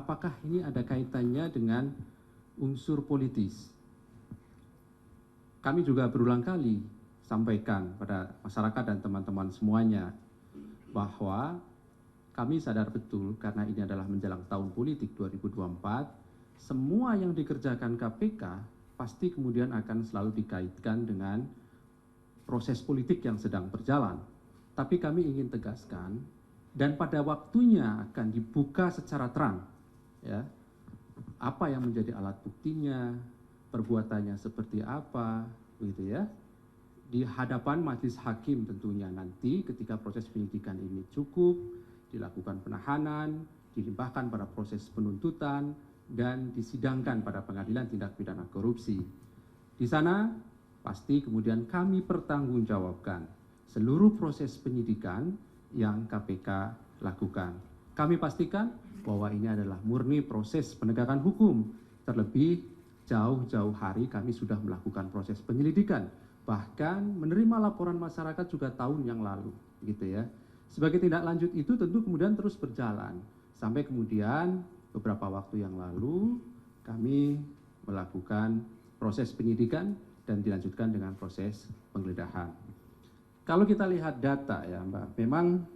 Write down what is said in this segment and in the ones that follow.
apakah ini ada kaitannya dengan unsur politis? Kami juga berulang kali sampaikan pada masyarakat dan teman-teman semuanya bahwa kami sadar betul karena ini adalah menjelang tahun politik 2024, semua yang dikerjakan KPK pasti kemudian akan selalu dikaitkan dengan proses politik yang sedang berjalan. Tapi kami ingin tegaskan, dan pada waktunya akan dibuka secara terang, ya, apa yang menjadi alat buktinya, perbuatannya seperti apa, begitu ya, di hadapan majelis hakim tentunya nanti ketika proses penyidikan ini cukup, dilakukan penahanan, dilimpahkan pada proses penuntutan, dan disidangkan pada pengadilan tindak pidana korupsi. Di sana pasti kemudian kami pertanggungjawabkan seluruh proses penyidikan yang KPK lakukan. Kami pastikan bahwa ini adalah murni proses penegakan hukum. Terlebih jauh-jauh hari kami sudah melakukan proses penyelidikan, bahkan menerima laporan masyarakat juga tahun yang lalu, gitu ya. Sebagai tindak lanjut itu tentu kemudian terus berjalan sampai kemudian beberapa waktu yang lalu kami melakukan proses penyidikan dan dilanjutkan dengan proses penggeledahan. Kalau kita lihat data ya Mbak, memang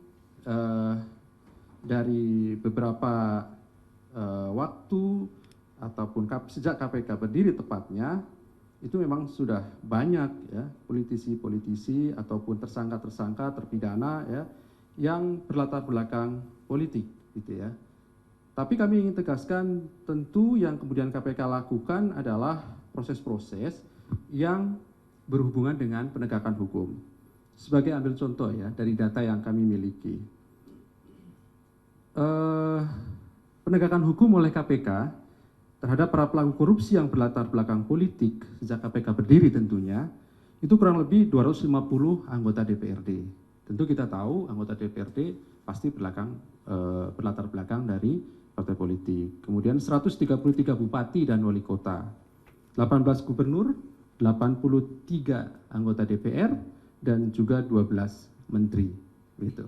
dari beberapa waktu ataupun sejak KPK berdiri tepatnya, itu memang sudah banyak ya politisi-politisi ataupun tersangka-tersangka terpidana ya yang berlatar belakang politik gitu ya. Tapi kami ingin tegaskan tentu yang kemudian KPK lakukan adalah proses-proses yang berhubungan dengan penegakan hukum. Sebagai ambil contoh ya dari data yang kami miliki. Penegakan hukum oleh KPK terhadap para pelaku korupsi yang berlatar belakang politik sejak KPK berdiri tentunya, itu kurang lebih 250 anggota DPRD. Tentu kita tahu anggota DPRD pasti berlatar belakang dari partai politik. Kemudian 133 bupati dan wali kota, 18 gubernur, 83 anggota DPR, dan juga 12 menteri. Gitu.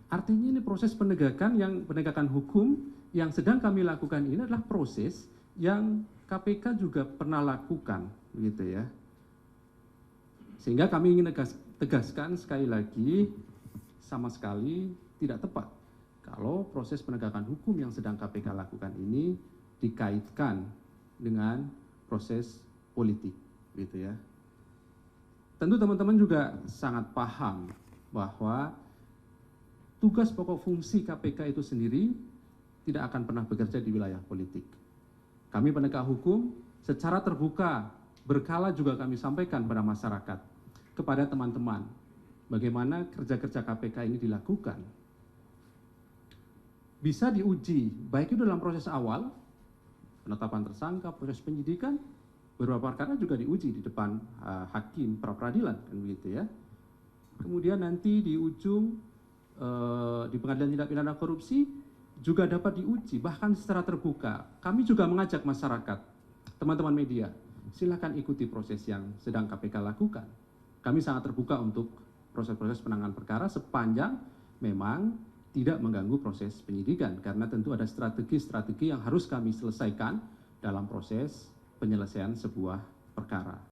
Artinya ini proses penegakan hukum yang sedang kami lakukan ini adalah proses yang KPK juga pernah lakukan, gitu ya. Sehingga kami ingin tegaskan sekali lagi, sama sekali tidak tepat kalau proses penegakan hukum yang sedang KPK lakukan ini dikaitkan dengan proses politik, gitu ya. Tentu teman-teman juga sangat paham bahwa tugas pokok fungsi KPK itu sendiri tidak akan pernah bekerja di wilayah politik. Kami penegak hukum secara terbuka, berkala juga kami sampaikan pada masyarakat, kepada teman-teman, bagaimana kerja-kerja KPK ini dilakukan. Bisa diuji, baik itu dalam proses awal, penetapan tersangka, proses penyidikan, beberapa perkara juga diuji di depan hakim pra peradilan, kan begitu ya. Kemudian nanti di ujung di pengadilan tindak pidana korupsi juga dapat diuji bahkan secara terbuka. Kami juga mengajak masyarakat, teman-teman media, silakan ikuti proses yang sedang KPK lakukan. Kami sangat terbuka untuk proses-proses penanganan perkara sepanjang memang tidak mengganggu proses penyidikan, karena tentu ada strategi-strategi yang harus kami selesaikan dalam proses penyelesaian sebuah perkara.